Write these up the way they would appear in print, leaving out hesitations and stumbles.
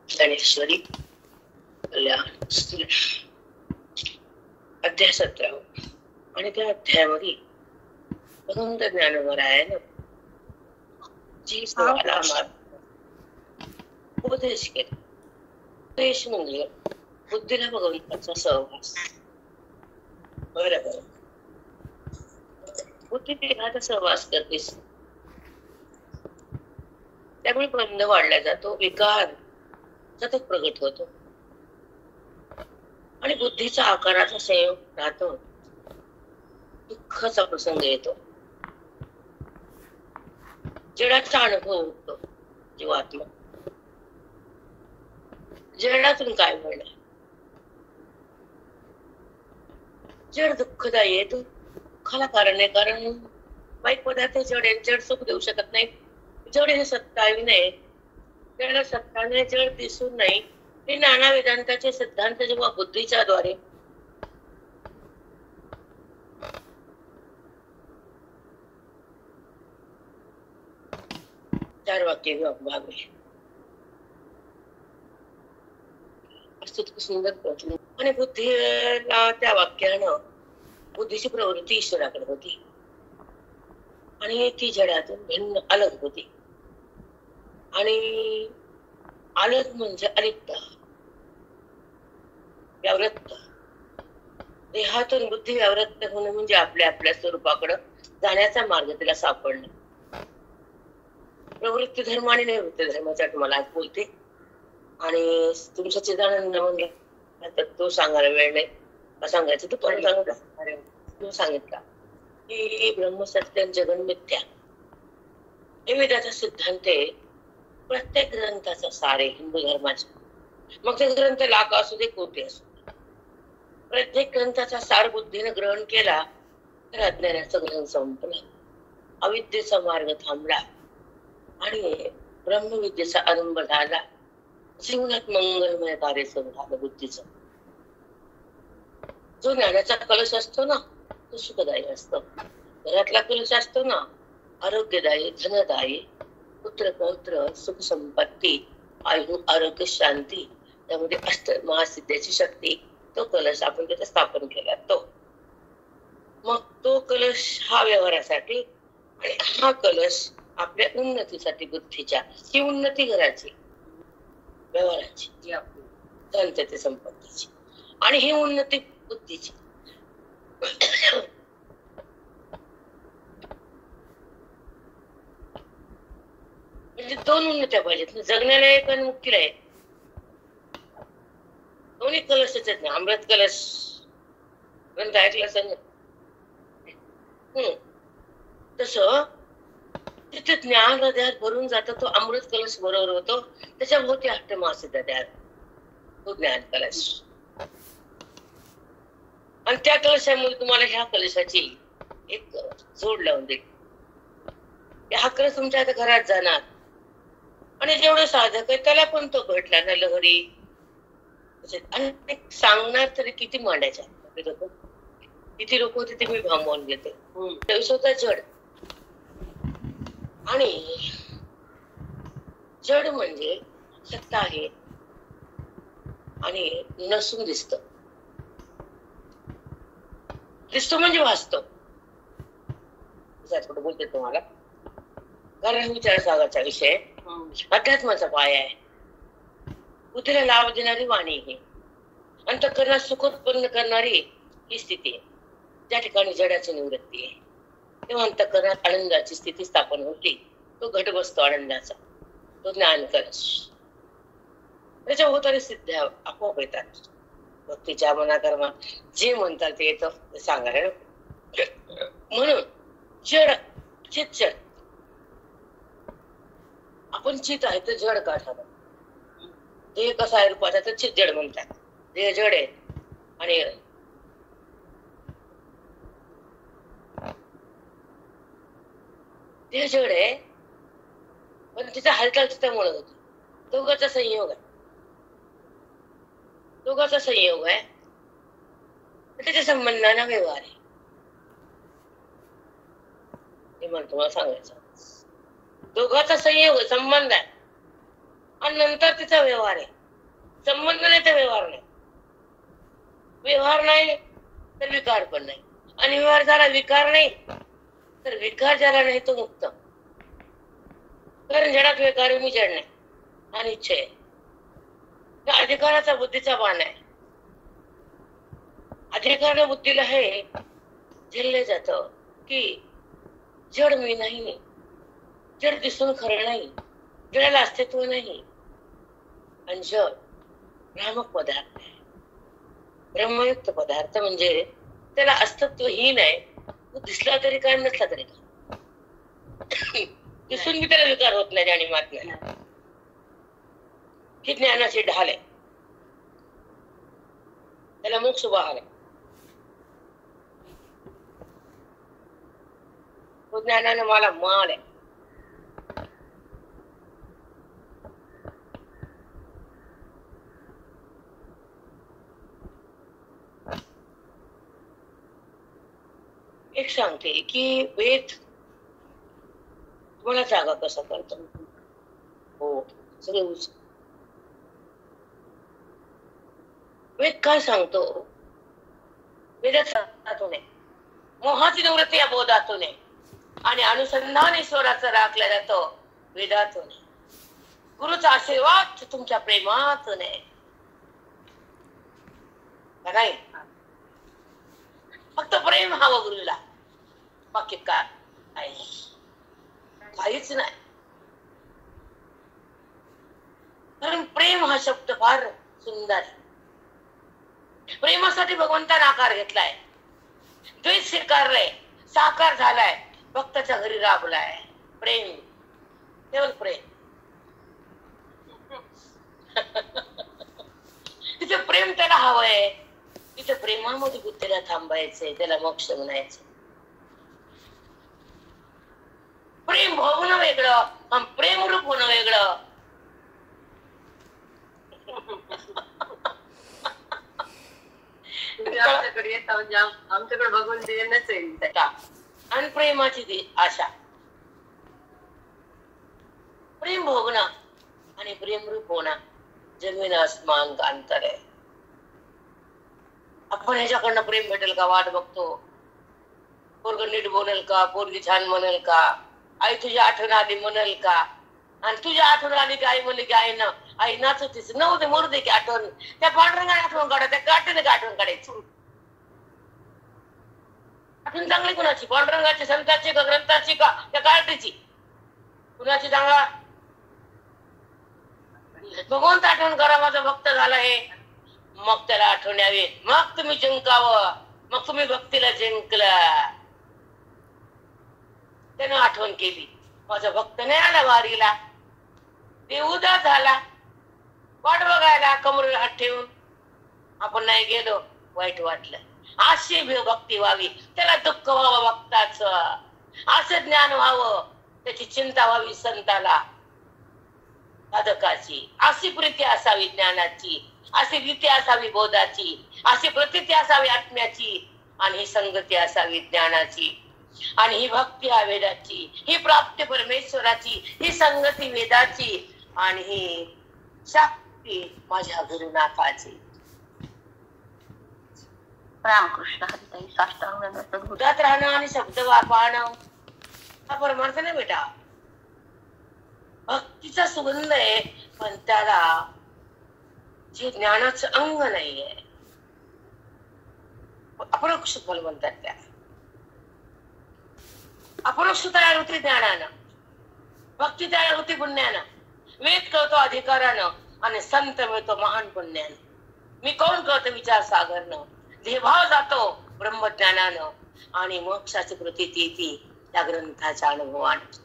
गणेश्वरी कल्याण अध्याय 17 आणि त्या अध्यायामध्ये भगवंत ज्ञानवरायानं जी उपदेश केला. उपदेश म्हणजे बुद्धीला भगवंताचा सहवास. बरोबर, बुद्धी देहाचा सहवास करतेस, त्यामुळे बंध वाढला जातो, विकार सतत प्रगट होतो आणि बुद्धीचा आकाराचा संयोग राहतो. दुःखाचा प्रसंग येतो, जडाचा अनुभव होतो. जीवात्मा जडातून काय मिळणार? जड दुःखदायी आहे. दुःखाला कारण आहे, कारण वाईट पदार्थ जड आहे, जड सुख देऊ शकत नाही. जड हे सत्तावी नाही, जड सत्ताने जड दिसून नाही. हे नाना वेदांताचे सिद्धांत जेव्हा बुद्धीच्या द्वारे चार वाक्य भाग सुंदर पोहोचले आणि बुद्धीला त्या वाक्यानं बुद्धीची प्रवृत्ती ईश्वराकडे होती आणि ती जडातून भिन्न अलग होती. आणि अलग म्हणजे अलिप्त, व्यावृत्त. देहातून बुद्धी व्यावृत्त होणं म्हणजे आपल्या आपल्या स्वरूपाकडे जाण्याचा मार्ग तिला सापडणं. प्रवृत्ती धर्म आणि निवृत्ती धर्माचा तुम्हाला आज बोलते आणि तुमच्या चिदानंद म्हणजे तो सांगायला वेळ नाही, सांगायचं तू पण सांगितलं. तू सांगितला की ब्रह्मसत्य जगन मिथ्या हे वेदाचा सिद्धांत आहे. प्रत्येक ग्रंथाचा सार आहे हिंदू धर्माचा. मग ते ग्रंथ लाख असू दे, कोटी असू दे, प्रत्येक ग्रंथाचा सार बुद्धीने ग्रहण केला तर अज्ञानाचं ग्रहण संपलं, अविद्येचा मार्ग थांबला आणि ब्रह्मविद्येचा आरंभ झाला. जीवनात मंगलमय कार्य सुरू झालं बुद्धीचं. जो ज्ञानाचा कलश असतो ना तो सुखदायी असतो. घरातला कलश असतो ना आरोग्यदायी, धनदायी, पुत्र पौत्र, सुख संपत्ती, आयु, आरोग्य, शांती, त्यामध्ये अष्ट महासिद्धीची शक्ती. तो कलश आपण तिथे स्थापन केला. तो मग तो कलश हा व्यवहारासाठी आणि हा कलश आपल्या उन्नतीसाठी, बुद्धीच्या ही उन्नती घराची, व्यवहाराची, शांतते संपत्तीची आणि ही उन्नती बुद्धीची. म्हणजे दोन उन्नत्या पाहिजेत, जगण्याला एक आणि मुक्तीला एक. दोन्ही कलशच आहेत ना. अमृत कलश ग्रंथ ऐकला असेल ना, तस तिथे ज्ञान हृदयात भरून जातं. तो अमृत कलश बरोबर होतो, त्याच्या भोवती अष्टमासिद्ध तयार, तो ज्ञान कलश. आणि त्या कलशामुळे तुम्हाला ह्या कलशाची एक जोड लावून देईल. हा कलश तुमच्या आता घरात जाणार आणि जेवढं साधक आहे त्याला पण तो भेटला ना लहरी. आणि सांगणार तरी किती मांडायच्या, किती लोक होते ते मी भांबवून घेते. होता जड आणि जड म्हणजे सत्ता आहे आणि नसून दिसत. दिसतो म्हणजे वास्तव. थोडं बोलते तुम्हाला, कारण विचार सागाचा विषय अध्यात्माचा पाया आहे. बुद्धीला लाभ देणारी वाणी ही, अंतःकरणात सुख उत्पन्न करणारी ही स्थिती आहे. ज्या ठिकाणी जडाची निवृत्ती आहे तेव्हा अंतःकरणात आनंदाची स्थिती स्थापन होती. तो घट बसतो आनंदाचा, तो ज्ञान कलश. त्याच्या होतारी सिद्ध आपोआप येतात. भक्तीच्या मनाकर्मा जे म्हणतात ते येतं सांगायला. म्हणून जड चित जड, आपण चित आहे तर जड काढा. देह कसा आहे रूपाचा तर चित जड म्हणतात. देह जड आहे आणि देह जड आहे पण तिचा हालचाल त्यामुळे होती. दोघांचा संयोग आहे, दोघांचा संयोग आहे, त्याच्या संबंधाना व्यवहार आहे. हे मला तुम्हाला सांगायचं. दोघांचा संयोग संबंध आहे आणि नंतर तिचा व्यवहार आहे. संबंध नाही तर व्यवहार नाही. व्यवहार नाही तर विकार पण नाही. आणि व्यवहार झाला विकार नाही तर विकार ज्याला नाही तो मुक्त. कारण जडात विकार मी जड नाही आणि इच्छा आहे. अधिकाराचा बुद्धीचा बाण आहे. अधिकाराने बुद्धीला हे झेलले जात की जड मी नाही, जड दिसून खरं नाही, जडाला अस्तित्व नाही. आणि जड भ्रामक पदार्थ आहे. ब्रह्मयुक्त पदार्थ म्हणजे त्याला अस्तित्वहीन आहे. तो दिसला तरी काय नसला तरी काय. दिसून बी त्याला विकार होत नाही आणि मात नाही. ही ज्ञानाची ढाल आहे. त्याला मोक्ष बहाल आहे. तो ज्ञानाने मला माल आहे. एक सांगते की वेद तुम्हाला जागा कसा करतो. हो सगळे वेद काय सांगतो. वेदातून मोहाची निवृत्ती या बोधातून आणि अनुसंधान ईश्वराचं राखलं जातो वेदातून. गुरुचा आशीर्वाद तुमच्या प्रेमातून आहे. नाही फक्त प्रेम हवं गुरुला, बाकी काय काहीच नाही. कारण प्रेम हा शब्द फार सुंदर आहे. प्रेमासाठी भगवंताने आकार घेतलाय, द्वेष स्वीकारलाय, साकार झालाय, भक्ताच्या घरी राबलाय. प्रेम केवळ प्रेम. तिथे प्रेम त्याला हवंय. तिथे प्रेमामध्ये बुद्धीला थांबायचंय, त्याला मोक्ष म्हणायचं. प्रेम भोगणं वेगळं आणि प्रेम रूप होणं वेगळं. आमच्याकडे येतात म्हणजे आमच्याकडे बघून देणंच आहे. आणि प्रेमाची आशा. प्रेम भोगणं आणि प्रेम रूप होणं जमीन आसमान का अंतर आहे. आपण ह्याच्याकडनं प्रेम भेटेल का वाट बघतो. पोरग नीट बोलेल का, पोरगी छान म्हणेल का, आई तुझी आठवण आली म्हणेल का. आणि तुझी आठवण आली की आई म्हणली की आई ना आई नाच होतीस नव्हते मरू दे की आठवण. त्या पांडुरंगाने आठवण काढा, त्या काठीने का आठवण काढायची. आठवण चांगली कुणाची, पांडुरंगाची, संताची का, ग्रंथाची का त्या काठीची. कुणाची चांगला भगवंत आठवण करा माझा भक्त झाला हे. मग त्याला आठवण यावी, मग तुम्ही जिंकावं, मग तुम्ही भक्तीला जिंकला. त्यानं आठवण केली, माझा भक्त नाही आला वारीला, ते उदास झाला, वाट बघायला कमरेला हात ठेवून. आपण नाही गेलो, वाईट वाटलं. अशी भक्ती व्हावी, त्याला दुःख व्हावं भक्ताचं, असं ज्ञान व्हावं, त्याची चिंता व्हावी संताला साधकाची. अशी प्रीती असावी ज्ञानाची, अशी रीती असावी बोधाची, अशी प्रतीती असावी आत्म्याची, आणि ही संगती असावी ज्ञानाची. आणि ही भक्ती हा वेदाची, ही प्राप्ती परमेश्वराची, ही संगती वेदाची, आणि ही शक्ती माझ्या गुरुनाथाची. रामकृष्ण हरिताई साष्टांग गुदात राहणं आणि शब्द पाहणं हा परमार्थ नाही बेटा. भक्तीचा सुगंध आहे, पण त्याला जे ज्ञानाचं अंग नाहीये. अपरोक्ष फल म्हणतात त्याला. अपरोक्ष तयार होती ज्ञानानं, भक्ती तयार होती पुण्यानं, वेद कळतो अधिकारानं, आणि संत मिळतो महान पुण्यानं. मी कोण कळतो विचार सागरनं, देहभाव जातो ब्रह्मज्ञानानं, आणि मोक्षाची प्रतीती ती त्या ग्रंथाच्या अनुभवानं.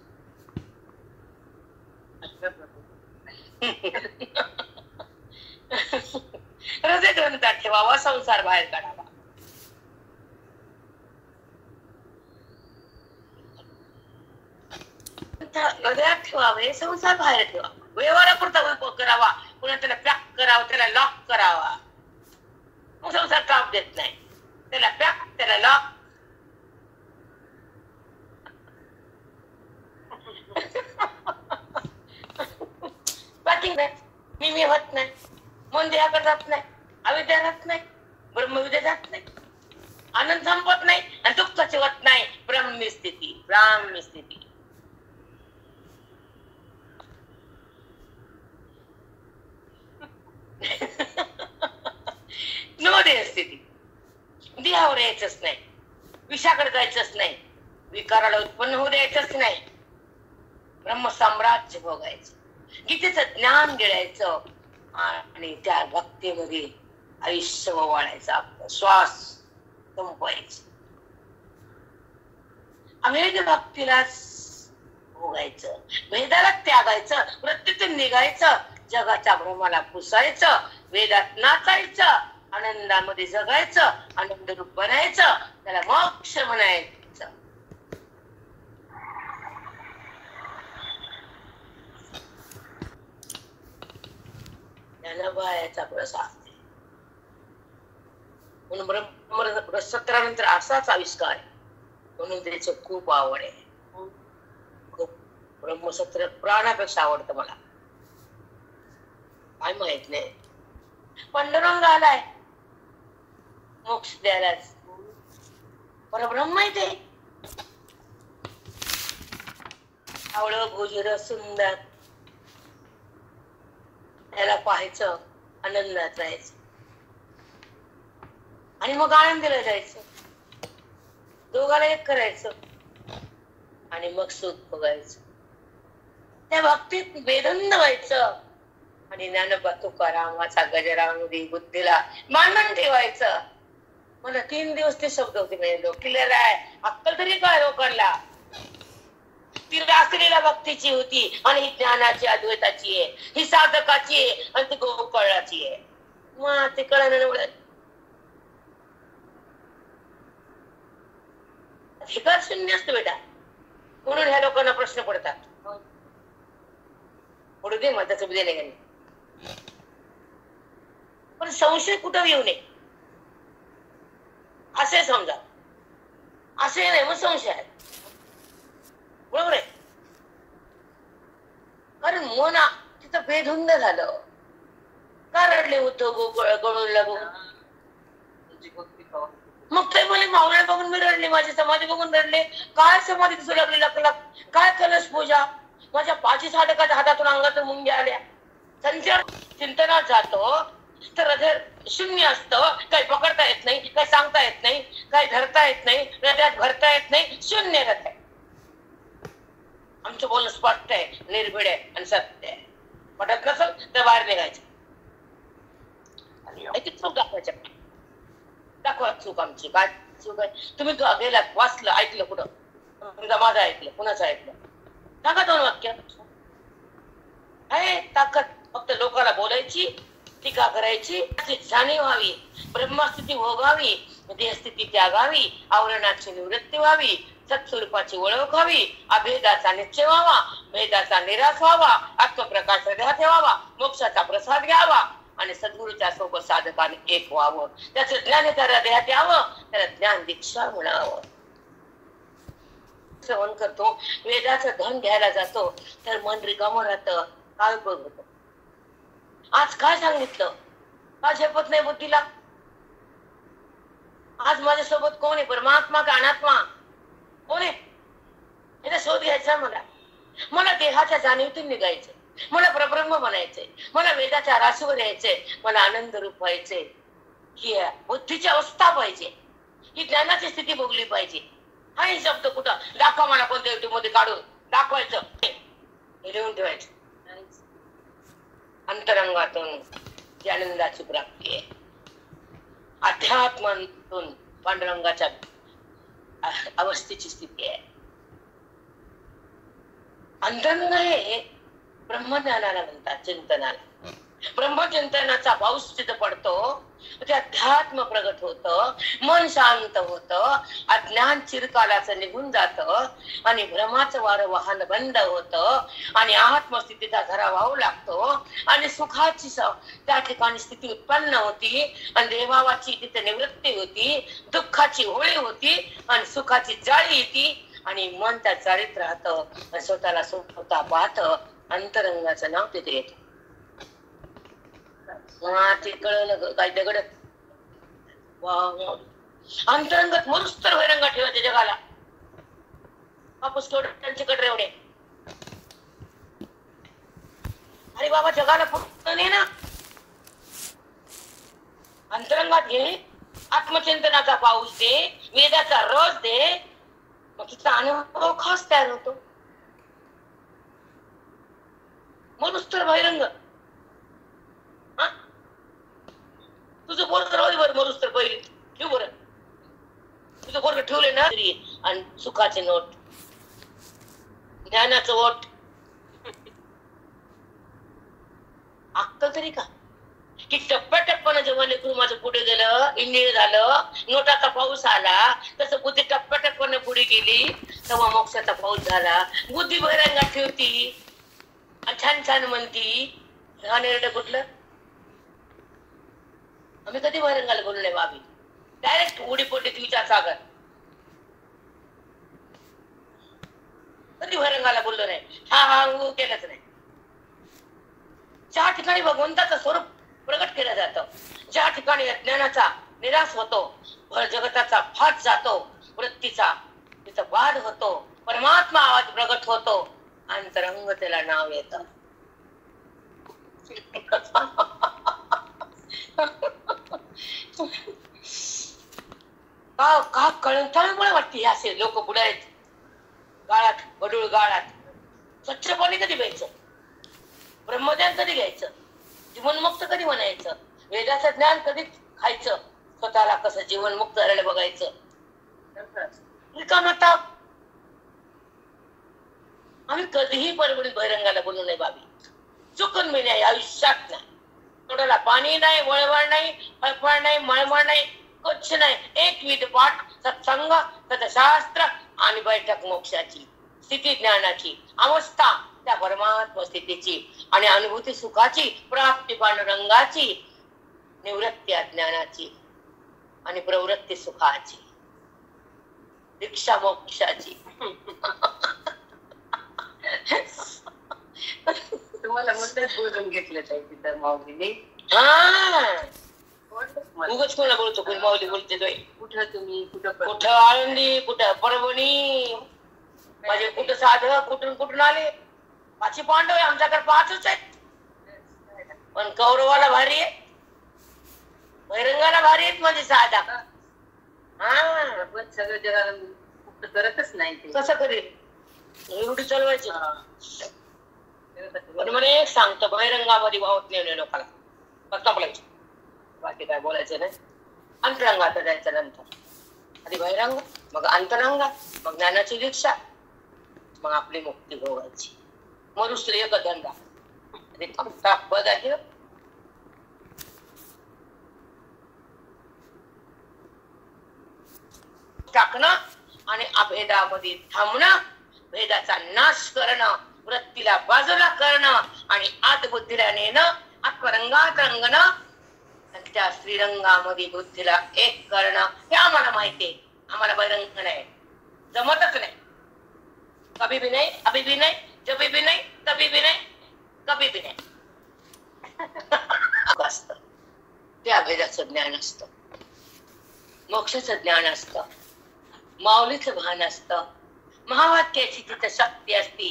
हृदय ग्रंथात ठेवावा, संसार बाहेर काढावा. हृदयात ठेवावे, संसार बाहेर ठेवावा. व्यवहारापुरता उपयोग करावा, पुन्हा त्याला पॅक करावा, त्याला लॉक करावा. मग संसार ताप देत नाही. त्याला पॅक, त्याला लॉक. स्टार्टिंग नाही, मी होत नाही, मन देहाकडे जात नाही, अविद्या राहत नाही, ब्रह्मविद्या जात नाही, आनंद संपत नाही आणि दुःखाची होत नाही. ब्रह्मी स्थिती. नवदेह स्थिती. देहावर यायचंच नाही, विषाकडे जायचंच नाही, विकाराला उत्पन्न होऊ द्यायचंच नाही, ब्रह्मसाम्राज्य भोगायचं, गीतेचं ज्ञान गिळायचं आणि त्या भक्तीमध्ये आयुष्य वाळायचं, आपलं श्वास संपवायचं, अभेद भक्तीलाच भोगायचं, भेदाला त्यागायचं, वृत्तीतून निघायचं, जगाच्या भ्रमाला पुसायचं, वेदात नाचायचं, आनंदामध्ये जगायचं, आनंद रूप बनायचं, त्याला मोक्ष म्हणायचं. ज्ञानोबायाचा प्रसाद म्हणून ब्रह्मसत्रा नंतर असाच आविष्कार आहे, म्हणून त्याच खूप आवड आहे. खूप ब्रह्मसत्र प्राणापेक्षा आवडतं मला, काय माहित नाही. पांडुरंग आलाय मोक्ष द्यायलाच, परब्रह्म आहे ते, आवळं भोजर सुंदर, त्याला पाहायचं, आनंदात राहायचं आणि मग आनंदीला जायचं, दोघाला एक करायचं आणि मग सुख बघायचं, त्या भक्तीत बेधुंद व्हायचं आणि ज्ञानोबा तुकारामाचा गजरामध्ये बुद्धीला मांडून ठेवायचं. मला 3 दिवस ते शब्द होते, म्हणजे क्लिअर आहे, अक्कल तरी काय लोकांना. ती रासलीला भक्तीची होती आणि ही ज्ञानाची अद्वैताची आहे, ही साधकाची आहे आणि ती गोकळाची आहे. मग ते कळलं अधिकार शून्य असतो बेटा, म्हणून ह्या लोकांना प्रश्न पडतात. पडू दे मग त्याचं देणे गेले, पण संशय कुठं येऊ नये असे समजा, असे नाही मग संशय आहे, बरोबर आहे. कारण मन तिथं बेधुंद झालं, का रडले होतं गळूला बघून, मग ते मला मावळ्या बघून मी रडले, माझी समाधी बघून रडले. काय समाधी दिसू लागली लक, काय कलश पूजा, माझ्या 5 साधकाच्या हातातून अंगातून मुंग्या आल्या. संचार चिंतनात जातो तर हृदय शून्य असतं, काही पकडता येत नाही, काही सांगता येत नाही, काही धरता येत नाही, हृदयात भरता येत नाही, शून्य हृदय. आमचं बोलणं स्पष्ट आहे, निर्भीड आहे आणि सत्य आहे. पटत नसेल तर बाहेर निघायचं, चूक दाखवा चूक आमची, काय चूक आहे. तुम्ही गेलात, वाचलं, ऐकलं, कुठं माझं ऐकलं, कुणाचं ऐकलं, सांगा 2 वाक्य. आहे ताकद फक्त लोकांना बोलायची, टीका करायची, जाणीव व्हावी, ब्रह्मस्थिती भोगावी, देहस्थिती त्यागावी, आवरणाची निवृत्ती व्हावी, सत्स्वरूपाची ओळख व्हावी, अभेदाचा निश्चय व्हावा, भेदाचा निराश व्हावा, आत्मप्रकाश हृदयात ठेवावा, मोक्षाचा प्रसाद घ्यावा आणि सद्गुरूच्या सोबत साधकाने एक व्हावं. त्याचं ज्ञान त्याला हृदयात यावं, त्याला ज्ञान दीक्षा म्हणावं. श्रवण करतो, वेदाचं धन घ्यायला जातो तर मन रिकामं राहतं, काय उपयोग होतो. आज काय सांगितलं, का झेपत नाही बुद्धीला. आज माझ्यासोबत कोण आहे, परमात्मा का अनात्मा, कोण आहे, याचा शोध घ्यायचा. मला देहाच्या जाणीवतून निघायचं, मला परब्रह्म बनायचंय, मला वेदाच्या राशीवर यायचंय, मला आनंद रूप व्हायचंय. ही बुद्धीची अवस्था पाहिजे, ही ज्ञानाची स्थिती भोगली पाहिजे. हा हे शब्द कुठं दाखवा मला, कोणत्या युट्यूब मध्ये काढून दाखवायचं, हे लिहून ठेवायचं. अंतरंगातून ती आनंदाची प्राप्ती आहे, अध्यात्मातून पांडुरंगाच्या अवस्थेची स्थिती आहे. अंतरंग हे ब्रह्मज्ञानाला म्हणतात, चिंतनाला. ब्रह्मचिंतनाचा पाऊस तिथं पडतो, ते अध्यात्म प्रगट होतं, मन शांत होतं, अज्ञान चिरकालाचं निघून जातं आणि भ्रमाचं वारं वाहन बंद होतं आणि आत्मस्थितीचा झरा वाहू लागतो आणि सुखाची त्या ठिकाणी स्थिती उत्पन्न होती आणि देवावाची तिथे निवृत्ती होती, दुःखाची होळी होती आणि सुखाची जाळी येते आणि मन त्या जाळीत राहतं आणि स्वतःला स्वतः पाहतं. अंतरंगाचं नाव तिथे येतं. ते कळलं काय दगड अंतरंगात मरुस्तर भैरंगा ठेवायचे जगाला. बापूस त्यांचे कडे एवढे. अरे बाबा जगाला पूर्ण नाही ना. अंतरंगात घे, आत्मचिंतनाचा पाऊस दे, वेदाचा रस दे, मग तिचा अनुभव खास तयार होतो. मरुस्तर भैरंग. तुझं पोरग राहू दे बरं, मरुस्तर पहिली ठेव बरं. तुझं पोरग ठेवले ना आणि सुखाचे नोट, ज्ञानाचं ओट, अक्कल तरी का की टप्प्याटप्प्यानं जेव्हा लेकरू माझं पुढे गेलं, इंजिनियर झालं, नोटाचा पाऊस आला, तसं बुद्धी टप्प्याटप्प्यानं पुढे गेली, तेव्हा मोक्षाचा पाऊस झाला. बुद्धी बहिरंगात ठेवती आणि छान छान म्हणती. हा निर्णय कुठलं? आम्ही कधी बहिरंगाला बोललो नाही बाबी. डायरेक्ट उडी पोटीत विचार सागर. कधी बहिरंगाला बोललो नाही, हा केलंच नाही. ज्या ठिकाणी भगवंताचं स्वरूप प्रगट केलं जातं, ज्या ठिकाणी अज्ञानाचा निराश होतो, जगताचा फाट जातो, वृत्तीचा तिचा वाद होतो, परमात्मा आवाज प्रगट होतो, अंतरंग त्याला नाव येतं. का कळंथामुळे वाटते हे असे लोक पुढे आहेत गाळात, वडूळ गाळात. स्वच्छ पाणी कधी प्यायचं, ब्रह्मज्ञान कधी घ्यायचं, जीवनमुक्त कधी म्हणायचं, वेदाचं ज्ञान कधी खायचं, स्वतःला कसं जीवनमुक्त झालेलं बघायचं. रिकामा ताप. आम्ही कधीही परभणीत बहिरंगाला बोलू नाही बाबी. चुकून मी नाही, आयुष्यात नाही. तोंडाला पाणी नाही, वळवळ नाही, फळफळ नाही, मळमळ नाही, कच्छ नाही. एक विध पाठ, सत्संग, सतशास्त्र आणि बैठक मोक्षाची, स्थिती ज्ञानाची अवस्था, त्या परमात्मा स्थितीची आणि अनुभूती सुखाची, प्राप्ती पांडुरंगाची, निवृत्ती अज्ञानाची आणि प्रवृत्ती सुखाची, दीक्षा मोक्षाची. तुम्हाला मुद्दाच बोलून घेतलं पाहिजे तर माऊलीने. उगाच कोणा बोलतो, कोणी माऊली बोलते. कुठं तुम्ही, कुठं आळंदी, कुठं परभणी, माझे कुठं साधं, कुठून आले. पाची पांडव आहे, आमच्याकडे 5च आहेत. पण कौरवाला भारी आहे, बहिरंगाला भारी आहेत म्हणजे साधा. पण सगळं जगाला करतच नाही ते. कसं करेल एवढी चालवायची. पण मला एक सांगतो, बहिरंगामध्ये वाहत नाही लोकांना, फक्त बोलायचं, बाकी काय बोलायचं नाही. अंतरंगात जायचं नंतर. आधी बहिरंग, मग अंतरंगात, मग ज्ञानाची दीक्षा, मग आपली मुक्ती भोगायची. मनुष्य एक धंदा टाकणं आणि अभेदामध्ये थांबणं, भेदाचा नाश करणं, वृत्तीला बाजूला करणं आणि आतबुद्धीला नेणं, आत्मरंगात रंगणं आणि त्या श्रीरंगामध्ये बुद्धीला एक करणं. हे आम्हाला माहिती आहे. आम्हाला बहिरंग नाही, जमतच नाही. कभी भी नाही, अभी भी नाही, जभी भी नाही, कभी भी नाही, कभी भी नाही. असतं त्या भेदाचं ज्ञान असतं, मोक्षाचं ज्ञान असतं, माऊलीचं भान असतं, महावाक्याची तिथं शक्ती असती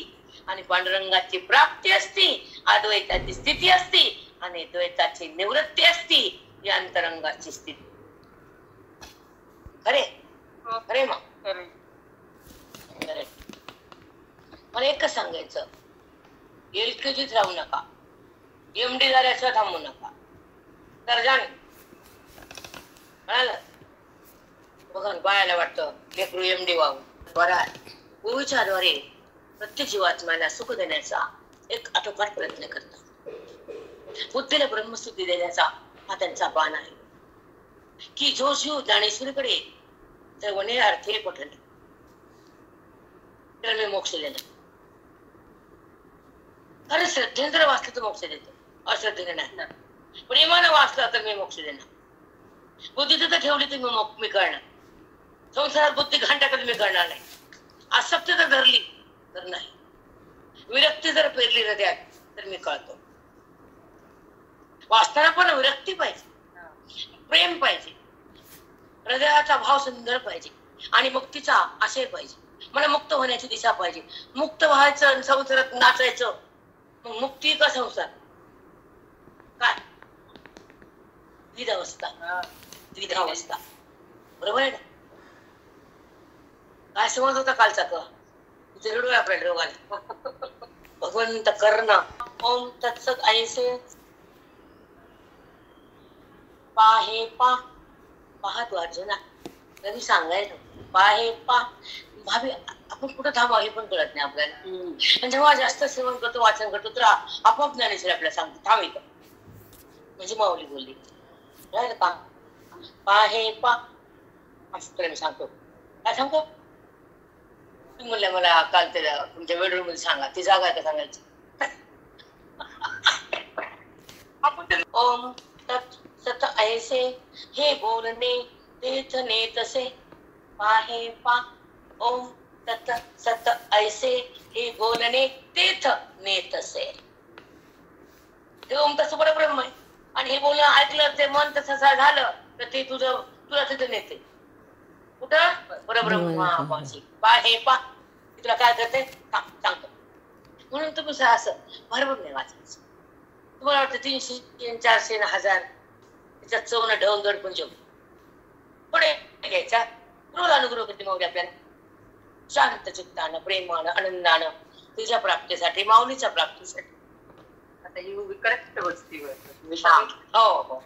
आणि पांडुरंगाची प्राप्ती असती, अद्वैताची स्थिती असती आणि द्वैताची निवृत्ती असती. या अंतरंगाची स्थिती. खरे खरे मग खरे. मला एकच सांगायचं, एलकेजीत राहू नका, एमडी झाल्याशिवाय थांबू नका. तर जाणे कळालं. बघा बायाला वाटतं लेकरू एमडी व्हावं. बरं, गुरुच्या द्वारे प्रत्येक जीवात्म्याला सुख देण्याचा एक आटोकाट प्रयत्न करतात. बुद्धीला ब्रह्मसिद्धी देण्याचा हा त्यांचा बाण आहे. की जो जीव ज्ञानेश्वरीकडे तर वने अर्थे पठणे तर मी मोक्ष देणार. अरे श्रद्धेने जर वाचलं तर मोक्ष देतो, अश्रद्धेने नाही. प्रेमानं वाचलं तर मी मोक्ष देणार. बुद्धी तिथं ठेवली तर मी करणार. संसारात बुद्धी घाण टाकत मी करणार नाही. आसक्ती जर धरली तर नाही. विरक्ती जर पेरली हृदयात तर मी कळतो. वाचताना पण विरक्ती पाहिजे, प्रेम पाहिजे, हृदयाचा भाव सुंदर पाहिजे आणि मुक्तीचा आशय पाहिजे. मला मुक्त होण्याची दिशा पाहिजे. मुक्त व्हायचं, संसारात नाचायचं. मग मुक्ती का संसार? काय द्विधावस्था, द्विधावस्था. बरोबर आहे ना? काय समज होता कालचा का रडू आपल्या रोगाला. भगवंत कर्ण. ओम तत्सत ऐसे पाहे पा. पाहतो अर्जुना, कधी सांगायचं पाहे पा. भावी आपण कुठं थांबा हे पण कळत नाही आपल्याला. आणि जेव्हा जास्त सेवन करतो, वाचन करतो, तर आपोआप ज्ञानेश्वर आपल्याला सांगतो थांब इथं. म्हणजे माऊली बोलली पा पाहे पा. असं तुला मी सांगतो. काय सांगतो? तुम्ही म्हणलं मला काल ते तुमच्या बेडरूम मध्ये सांगा, ती जागा आहे का सांगायची? ओम तत् सत ऐसे हे बोलणे तेथ नेतसे पाहे पा. ओम तत् सत ऐसे हे बोलणे तेथ नेतसे. हे ओम तसं परब्रह्म आहे आणि हे बोलणं ऐकलं, ते मन तसं झालं तर ते तुला तिथे नेते. कुठं? परब्रह्मापाशी. पाहे पा. तुला काय करते सांगतो. म्हणून तुम्ही असं भरभर नाही वाचायचं. तुम्हाला वाटतं 300, 400, 1000 त्याच्यात चवणं ढवंगड पण जेवण पुढे घ्यायचा. रोज अनुग्रह करते माऊली आपल्याला शांत चित्तानं, प्रेमानं, आनंदानं तुझ्या प्राप्तीसाठी, माऊलीच्या प्राप्तीसाठी. आता ही करेक्ट गोष्टी हो हो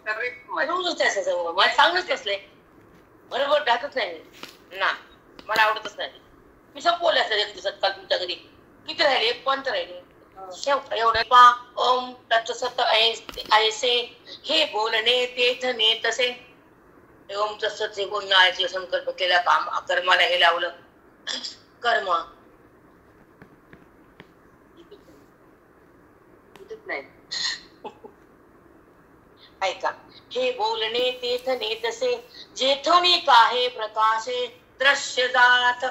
रोजच त्याचं मला सांगणच नसले. बरोबर टाकत नाही ना, मला आवडतच नाही. मी संपवले असं 1 दिवसात. काल तुमच्या घरी किती राहिले? 1 पंत राहिले. एवढं पा. ओम तत्सत ऐसे हे बोलणे तेथ नेतसे. ओम तत्सत हे बोलणं ऐकलं, संकल्प केला, काम कर्माला हे लावलं. कर्म नाही ऐका. हे बोलणे तेथ नेतसे जेथोनी काहे प्रकाशे दृश्य जात.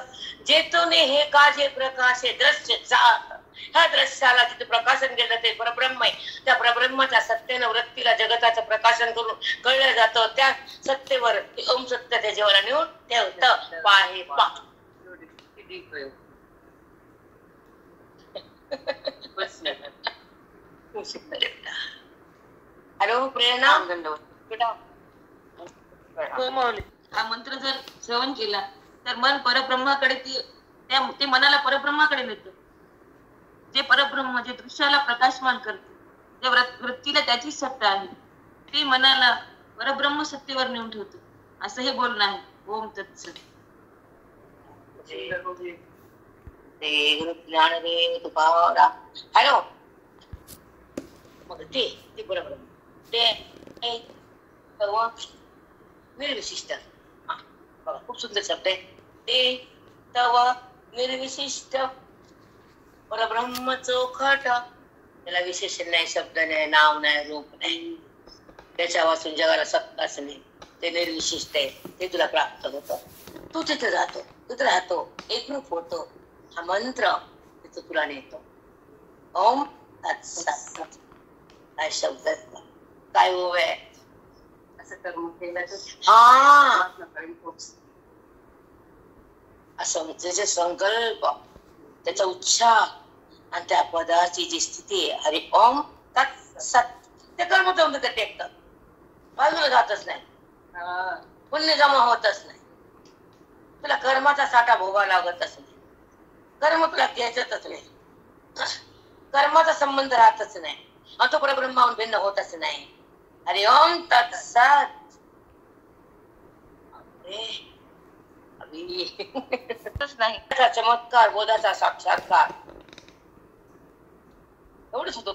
जेथोने हे काजे प्रकाशे दृश्य जात. ह्या दृश्याला जिथे प्रकाशन केलं ते परब्रह्म आहे. त्या परब्रह्माच्या सत्यानं वृत्तीला जगताचं प्रकाशन करून कळलं जातं. त्या सत्तेवर ओम सत्य त्या जीवाला नेऊन ठेवतं. पाहे पा. हॅलो प्रेरणा. हा मंत्र जर श्रवण केला तर मन परब्रह्माकडे ते मनाला परब्रह्माकडे नेतं. जे परब्रह्म जे दृश्याला प्रकाशमान करते, जे वृत्तीला त्याची सत्ता आहे, ते मनाला परब्रह्म सत्तेवर नेऊन ठेवतं. असं हे बोलणं आहे. ओम तत्सत. हॅलो. मग ते बरोबर ते निर्विशिष्ट. खूप सुंदर शब्द आहे. ते तव निर्विशिष्ट परब्रह्म चोखट. त्याला विशेषण नाही, शब्द नाही, नाव नाही, रूप नाही. त्याच्या वाचून जगाला सत्ताच नाही. ते निर्विशिष्ट आहे. ते तुला प्राप्त होतं. तू तिथे जातो, तिथे राहतो, एकरूप होतो. हा मंत्र तिथं तुला नेतो. ओम तत्सत. काय शब्द काय ओव आहे. असं कर्म केलं हा असं त्याचे संकल्प, त्याचा उच्चार आणि त्या पदाची जी स्थिती आहे. हरी ओम तत्सत. ते कर्म जमत ते टेकतं. बाजूला जातच नाही, पुण्य जमा होतच नाही. तुला कर्माचा साठा भोगा लागतच नाही. कर्म तुला घ्यायचंच नाही. कर्माचा संबंध राहतच नाही. आणि तो परब्रह्माहून भिन्न होतच नाही. हरी ओम तत्सत. नाही चमत्कार, बोधाचा साक्षात्कार एवढंच होतो.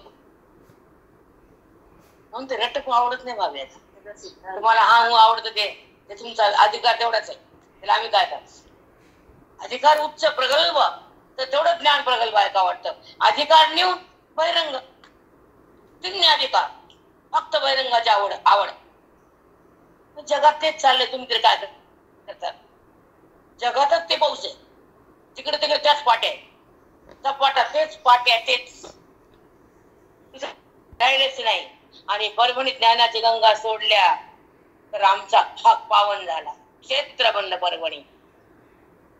म्हणून ते रट्टक आवडत नाही भावी. तुम्हाला हा हूं आवडत ते तुमचा अधिकार तेवढाच आहे. त्याला आम्ही काय करतो? अधिकार उच्च प्रगल्भ तर तेवढं ज्ञान प्रगल्भ आहे का वाटतं. अधिकार नेऊन बहिरंग तिन्ही अधिकार, फक्त बहिरंगाची आवड. जगात तेच चाललंय. तुम्ही तरी काय करतात? जगातच ते पाऊस आहे. तिकडे तिकडे त्याच पाट्या आहेत. पाट्या तेच पाट्या तेच राहिलेच नाही. आणि परभणी ज्ञानाची गंगा सोडल्या तर आमचा भाग पावन झाला. क्षेत्र बनलं परभणी.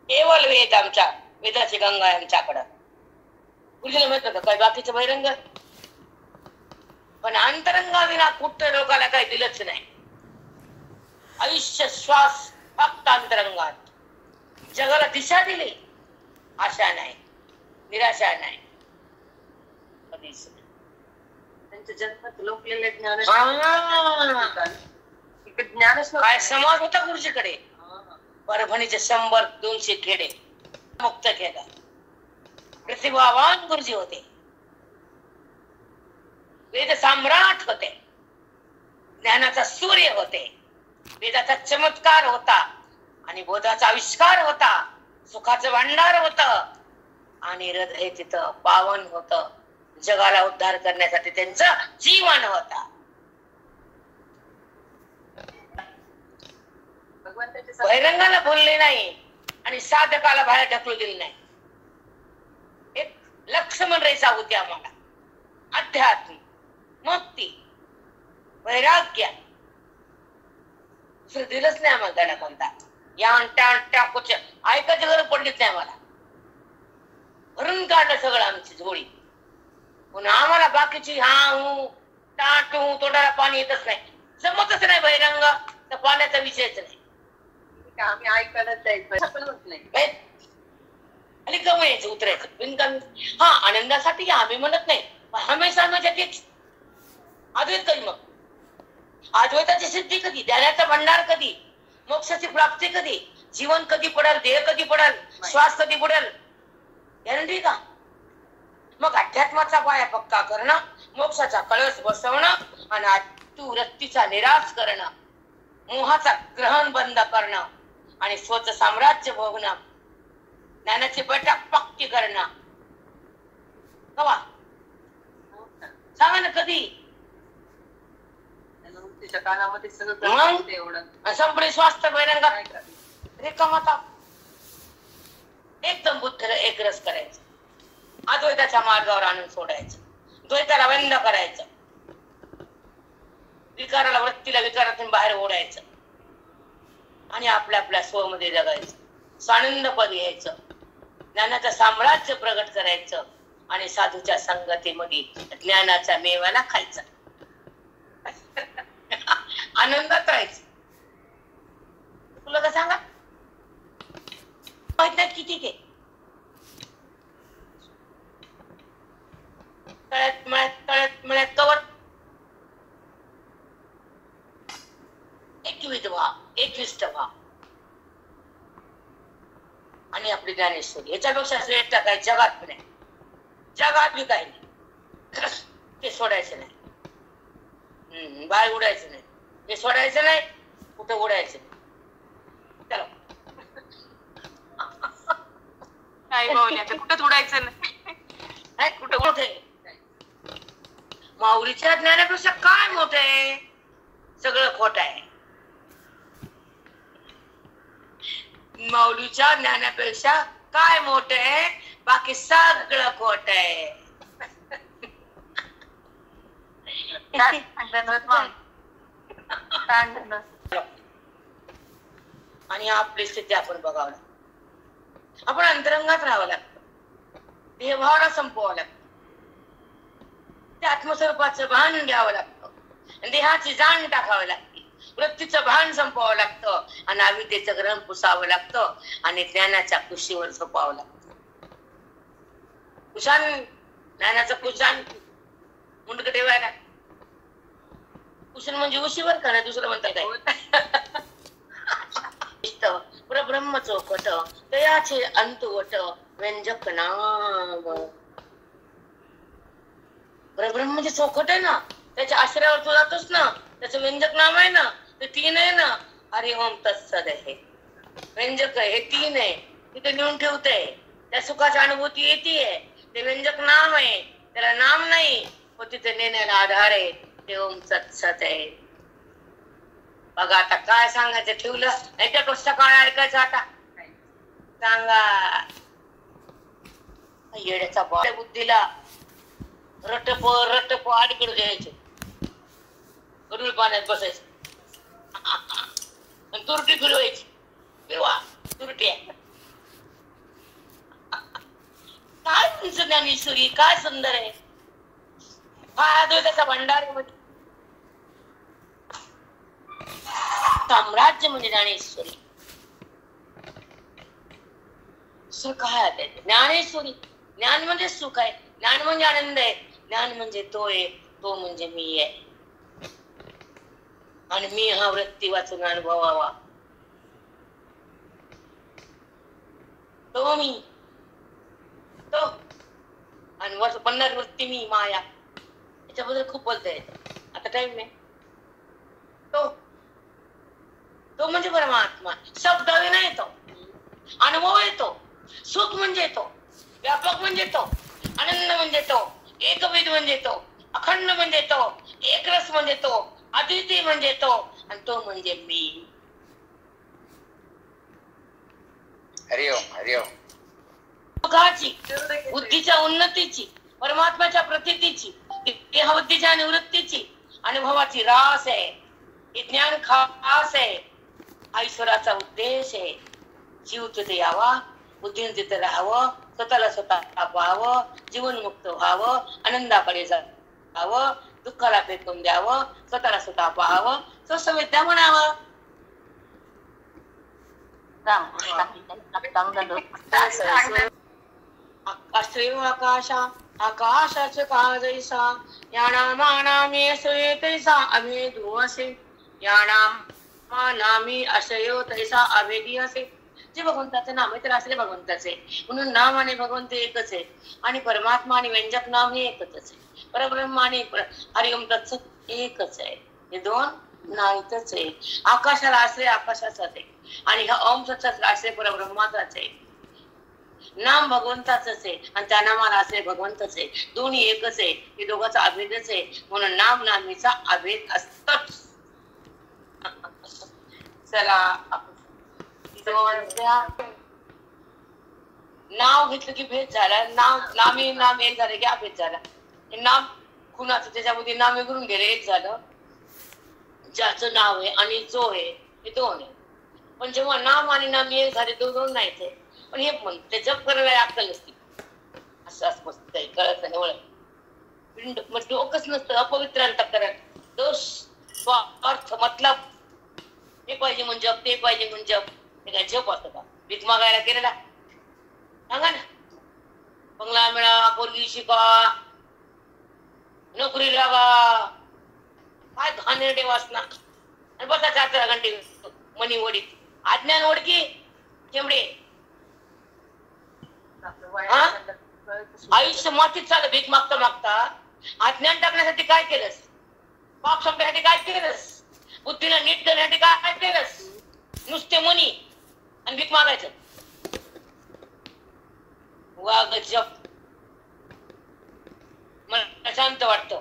केवळ वेद आमच्या वेदाची गंगा आहे आमच्याकडं. पुढील म्हणत होतं काय बाकीचं बहिरंग, पण अंतरंगाविना कुठं लोकाला काही दिलंच नाही. आयुष्य श्वास फक्त अंतरंगात. जगाला दिशा दिली, आशा नाही, निराशा नाही, कधीच नाही. त्यांच्या जन्मात लोकलेले ज्ञान हा. ज्ञानच काय समाज होता गुरुजीकडे. परभणीचे 100-200 खेडे मुक्त केला. प्रतिभावान गुरुजी होते. वेद सम्राट होते. ज्ञानाचा सूर्य होते. वेदाचा चमत्कार होता आणि बोधाचा आविष्कार होता. सुखाचं भांडार होत आणि हृदय तिथं पावन होत. जगाला उद्धार करण्यासाठी त्यांचं जीवन होता. बहिरंगाला बोलले नाही आणि साधकाला बाहेर ढकलू दिले नाही. एक लक्ष्मण रेषा होती आम्हाला. अध्यात्म, मुक्ती, वैराग्य. दुसरं दिलंच नाही आम्हाला धडा कोणता. या अंट्या कुछ ऐकायची गरज पडलीच नाही आम्हाला. भरून काढलं सगळं आमची जोडी. पुन्हा आम्हाला बाकीची हा टाटू तोंडाला पाणी येतच नाही. जमतच नाही बहिरंग तर पाण्याचा विषयच नाही. आम्ही ऐकायला जायचं पण होत नाही. आणि कमी यायचं उतरायचं बिनकामी. हा आनंदासाठी आम्ही म्हणत नाही, हमेशा तेच अद्वैत कधी. मग अद्वैताची सिद्धी कधी, ज्ञानाचा भंडार कधी, मोक्षाची प्राप्ती कधी, जीवन कधी पडेल, देह कधी पडेल, श्वास कधी पडेल, गॅरंटी का? मग अध्यात्माचा पाया पक्का करणं, मोक्षाचा कळस बसवणं आणि तू वृत्तीचा निराश करणं, मोहाचा ग्रहण बंद करणं आणि स्वच्छ साम्राज्य भोगणं, ज्ञानाची बैठक पक्की करणं. कवा सांगा ना कधी? कानामध्ये सगळं एवढं संपले स्वास्थ्य बहिरंगात रिकामाता. एकदम बुद्ध एक रस करायचं. अद्वैताच्या मार्गावर आणून सोडायचं. द्वैताला बंद करायचं. विकाराला वृत्तीला विकारातून बाहेर ओढायचं आणि आपल्या आपल्या स्वमध्ये जगायचं. सानंद पद यायचं. ज्ञानाचं साम्राज्य प्रगट करायचं आणि साधूच्या संगतीमध्ये ज्ञानाच्या मेवाला खायचं. आनंदात राहायचं. तुला का सांगा माहित नाही किती ते तळ्यात मिळत कवर. एक विधवा 21 टका आणि आपली ज्ञानेश्वरी. याच्यापेक्षा श्रेष्ठ काय जगात नाही. जगात बी काही नाही. ते सोडायचं नाही. बाहेर उडायचं नाही. ते सोडायचं नाही. कुठं उडायचं नाही. चला काय पाहुण्या कुठंच उडायचं नाही. कुठं मोठे माऊलीच्या ज्ञानापेक्षा काय मोठं आहे? सगळं खोट आहे. माऊलीच्या ज्ञानापेक्षा काय मोठं आहे? बाकी सगळं खोट आहे. आणि आपली स्थिती आपण बघावं लागतं. आपण अंतरंगात राहावं लागतं. देहभावना संपवावं लागतं. ते आत्मस्वरूपाचं भान घ्यावं लागतं. देहाची जाण टाकावं लागते. वृत्तीचं भान संपवावं लागतं आणि अविद्येचं ग्रहण पुसावं लागतं आणि ज्ञानाच्या कुशीवर झोपावं लागतं. कुशान ज्ञानाचं कुशान मुंडक ठेवायला. कुशन म्हणजे उशीवर का नाही दुसरं म्हणतात काय? परब्रह्म चौकट तयाचे अंतवट व्यंजक नाम. परब्रह्म म्हणजे चौकट आहे ना, त्याच्या आश्रयावर तू जातोस ना, त्याचं व्यंजक नाम आहे ना, ते 3 आहे ना. हरि ओम तत्सद आहे. व्यंजक हे 3 आहे. तिथे लिहून ठेवतंय. त्या सुखाची अनुभूती येते. ते व्यंजक नाम आहे. त्याला नाम नाही पण तिथे नेण्याला आधार आहे. ते ओम तत्सद आहे. बघा आता काय सांगायचं ठेवलं. याच्यापेक्षा काय ऐकायचं आता सांगा. येड्याचा बुद्धीला रटप अडकडू द्यायचे. गडूळ पाण्यात बसायचं आणि तुरटी फिरवायची. फिरवा तुरटी. काय तुमचं ज्ञानेश्वरी, काय सुंदर आहे. काय त्याचा भंडाऱ्यामध्ये साम्राज्य म्हणजे ज्ञानेश्वरी. सुख आहे ज्ञानेश्वरी. ज्ञान म्हणजे सुख आहे, ज्ञान म्हणजे आनंद आहे, ज्ञान म्हणजे तो आहे, तो म्हणजे मी आहे. आणि मी हा वृत्ती वाचून अनुभवावा, तो मी, तो. आणि बनणार वृत्ती मी माया. याच्याबद्दल खूप बोलता येत, आता टाइम नाही. तो तो म्हणजे परमात्मा. शब्द नाही येतो, अनुभव येतो. सुख म्हणजे तो, व्यापक म्हणजे तो, आनंद म्हणजे तो, एकविध म्हणजे तो, अखंड म्हणजे तो, एकरस म्हणजे तो, अद्वितीय म्हणजे तो, आणि तो म्हणजे मी. हरिओम हरिओम. सुखाची, बुद्धीच्या उन्नतीची, परमात्म्याच्या प्रतीतीची, देहबुद्धीच्या निवृत्तीची, अनुभवाची रास आहे. हे ज्ञान खास आहे. हा ईश्वराचा उद्देश आहे. जीव तिथे यावा, बुद्धीने तिथे राहावं, स्वतःला स्वतः पाहावं, जीवनमुक्त व्हावं, आनंदाकडे जावं, दुःखाला फेकून द्यावं, स्वतःला स्वतः पाहावं, स्वसंवेद्या म्हणावं. आकाशा आकाशाचे काजैसा, या नामानामी असये तैसा अभेदू असे, या नामानामी असयो तैसा अभेदी असे. जे भगवंताचं नाम आहे तर असले भगवंताचे, म्हणून नाम आणि भगवंत एकच आहे. आणि परमात्मा आणि व्यंजक नाम हे एकच आहे. परब्रह्म आणि हरिओम तत्सत एकच आहे. हे दोन नाहीतच आहे. आकाशाला आश्रय आकाशाचाच आहे, आणि हा ओम सत्सत आश्रय परब्रह्माचाच आहे. नाम भगवंताच आहे आणि त्या नामाला आश्रय भगवंतच आहे. दोन्ही एकच आहे. हे दोघांचा अभेदच आहे, म्हणून नाम नामीचा अभेद असतोच. चला, नाव घेतलं की भेद झाला. नाम एक झालं की अभेद झाला. हे नाम कुणाचं, त्याच्यामध्ये नाम विकरून गेले, एक झालं. ज्याचं नाव आहे आणि जो आहे हे दोन आहे. पण जेव्हा नाम आणि नाम एक झाले, दोन नाहीच आहे. पण हे म्हणते जप करायला अक्कल नसते. असं मस्त आहे, कळत नाही पिंड मग डोकंच नसतं. अपवित्र अंतःकरण, दोष, स्वार्थ, मतलब. हे पाहिजे म्हणजे जप, ते पाहिजे म्हणजे जप. हे काय जप असतं का? भीक मागायला केलेला सांगा ना. बंगला मिळा, पोरगी शिका, नोकरी लागा, काय घाणेरडे वासना. आणि बसा 4 घंटे मनी ओढीत. अज्ञान ओढकी केवढे. आयुष्य मातीत चाललं भीक मागता मागता. अज्ञान टाकण्यासाठी काय केलंस? पाप संपण्यासाठी काय केलंस? बुद्धीला नीट करण्यासाठी काय केलंस? नुसते मनी आणि भीक मागायचं. वा गजब, मला शांत वाटतं.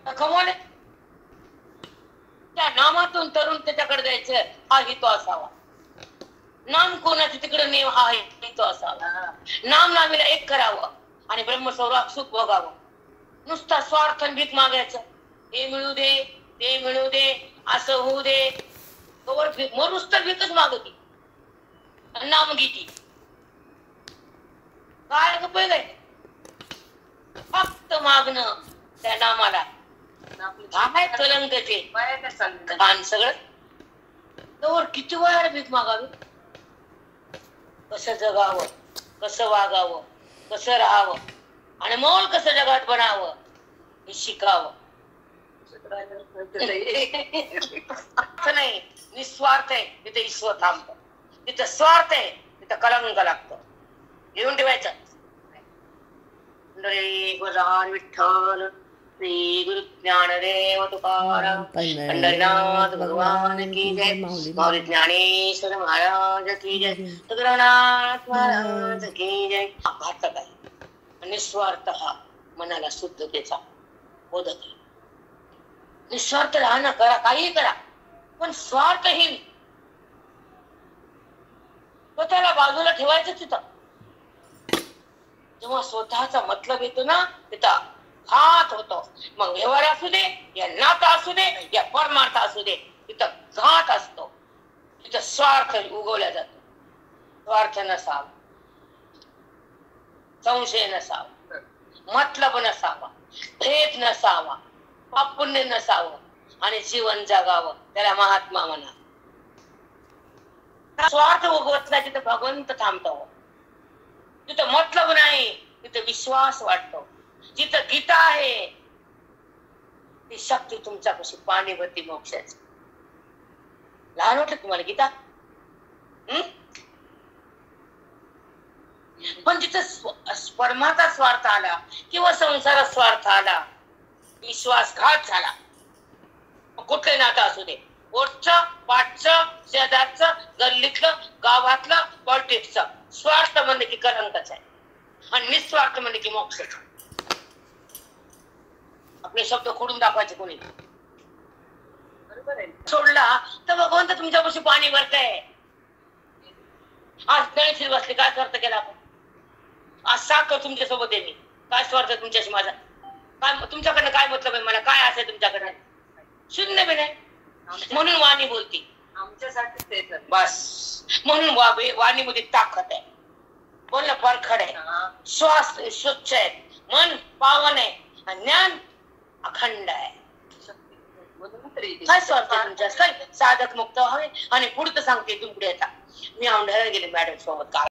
कमवले त्या नामातून तरुण त्याच्याकडे जायचं, हा हितो असावा. नाम कोणाचं तिकडे नेव, हा हितो असावा. नाम नामीला एक करावं आणि ब्रह्मस्वरूप सुख भोगावं. नुसता स्वार्थ भीक मागायचं. हे मिळू दे, ते मिळू दे, असं होऊ दे. मरुस तर भीकच मागती, नाम गीती. काय ग पहिले फक्त मागणं त्या नामाला. काय कलंकचे कान सगळं. तर किती वेळा भीक मागावी. कसं जगावं, कसं वागावं, कसं राहावं आणि मोल कसं जगात बनावं हे शिकावं. नाही, निस्वार्थ आहे तिथे ईश्वर थांबतो. तिथं स्वार्थ आहे तिथं कलंक लागतो. घेऊन ठेवायचं. भगवान विठ्ठल, श्री गुरु ज्ञानदेव तुकाराम, पंढरीनाथ भगवान की जय, माऊली ज्ञानेश्वर महाराज की जय, तुकारामनाथ महाराज की जय. भारतात आहे निस्वार्थ हा मनाला शुद्धतेचा बोधक आहे. निस्वार्थ राहणं, करा काही करा, पण स्वार्थहीन. स्वतःला बाजूला ठेवायचं. तिथं जेव्हा स्वतःचा मतलब येतो ना, तिथं घात होतो. मग व्यवहार असू दे, या नातं असू दे, या परमार्थ असू दे, तिथं घात असतो, तिथं स्वार्थ उगवला जातो. स्वार्थ नसावा, संशय नसावा, मतलब नसावा, भेद नसावा, पाप पुण्य नसावं आणि जीवन जगावं. त्याला महात्मा म्हणा. स्वार्थ उगवत नाही तिथं भगवंत थांबतो. तिथं मतलब नाही, तिथं विश्वास वाटतो. जिथं गीता आहे ती शक्ती तुमच्यापाशी पाणीभरती मोक्षाची. लहान वाटत तुम्हाला गीता? पण जिथं परमाचा स्वार्थ आला किंवा संसारात स्वार्थ आला, विश्वासघात झाला, कुठले नातं असू दे, पोटचं, पाठचं, शेजारचं, गल्लीतलं, गावातलं, पॉलिटिक्सचं, स्वार्थ म्हणजे की कलंकच आहे आणि निस्वार्थ म्हणजे की मोक्ष. आपले शब्द खोडून दाखवायचे कोणी बरोबर आहे. सोडला तर भगवंत तुमच्यापाशी पाणी भरतय. आज गणेश बसले, काय स्वार्थ केला आपण? आज साखर तुमच्या सोबत आहे मी, काय स्वार्थ तुमच्याशी माझा? काय तुमच्याकडनं काय मतलब आहे? मला काय असेल तुमच्याकडे? शून्य बी नाही. म्हणून वाणी बोलती आमच्यासाठी ते तर. बस. म्हणून वाणीमध्ये ताकद आहे, बोलणं परखड आहे, श्वास स्वच्छ आहे, मन पावन आहे, ज्ञान अखंड आहे. काय स्वार्थ आहे तुमच्या? काय साधक मुक्त हवे. आणि पुढचं सांगते, इथून पुढे येता मी औंढ्याला गेले मॅडम सोबत.